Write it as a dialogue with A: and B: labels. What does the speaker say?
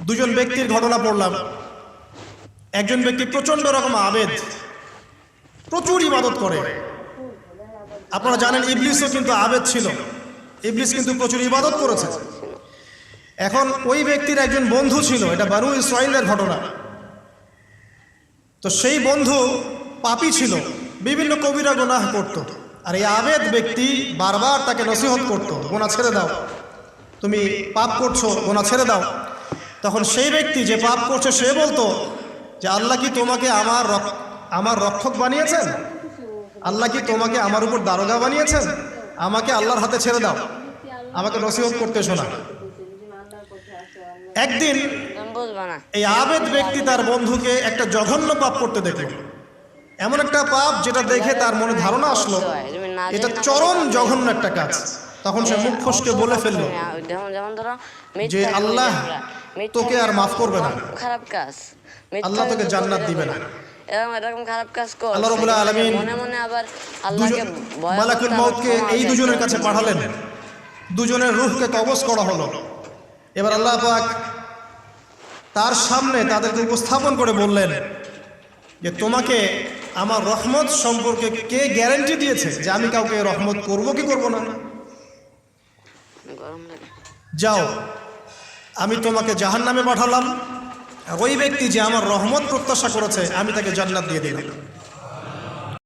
A: দুজন ব্যক্তির ঘটনা পড়লাম। একজন ব্যক্তি প্রচন্ড রকম আবেদ, প্রচুর ইবাদত করে। আপনারা জানেন ইবলিসও কিন্তু আবেদ ছিল, ইবলিস কিন্তু প্রচুর ইবাদত করেছে। এখন ওই ব্যক্তির একজন বন্ধু ছিল, এটা বানু ইসরাইলের ঘটনা। তো সেই বন্ধু পাপী ছিল, বিভিন্ন কবিরা গুনাহ করত। আর এই আবেদ ব্যক্তি বারবার তাকে নসিহত করত, গুনাহ ছেড়ে দাও, তুমি পাপ করছো, গুনাহ ছেড়ে দাও। তখন সেই ব্যক্তি যে পাপ করছে সে বলতো যে আল্লাহ কি তোমাকে আমার রক্ষক বানিয়েছেন? আল্লাহ কি তোমাকে আমার উপর দারোগা বানিয়েছেন? আমাকে আল্লাহর হাতে ছেড়ে দাও, আমাকে নসিহত করতে শোনা। একদিন এই আবেদ ব্যক্তি তার বন্ধুকে একটা জঘন্য পাপ করতে দেখল, এমন একটা পাপ যেটা দেখে তার মনে ধারণা আসলো এটা চরম জঘন্য একটা কাজ। তখন সে মুখ ফসকে বলে ফেলল যে আল্লাহ তোকে আর মাফ করবে না,
B: খারাপ কাজ,
A: আল্লাহ তোকে জান্নাত দিবে না।
B: এরকম খারাপ কাজ কর।
A: আল্লাহ রাব্বুল আলামিন
B: মনে মনে আবার আল্লাহকে
A: মালাকুল মউতকে এই দুজনের কাছে পাঠালেন, দুজনের রূহকে কবজ করা হলো। এবার আল্লাহ পাক তার সামনে তাদেরকে উপস্থাপন করে বললেন যে তোমাকে আমার রহমত সম্পর্কে কে গ্যারান্টি দিয়েছে যে আমি কাউকে রহমত করব কি করব না? যাও, আমি তোমাকে জাহান্নামে পাঠালাম, ওই ব্যক্তি যে আমার রহমত প্রত্যাশা করেছে আমি তাকে জান্নাত দিয়ে দিলাম।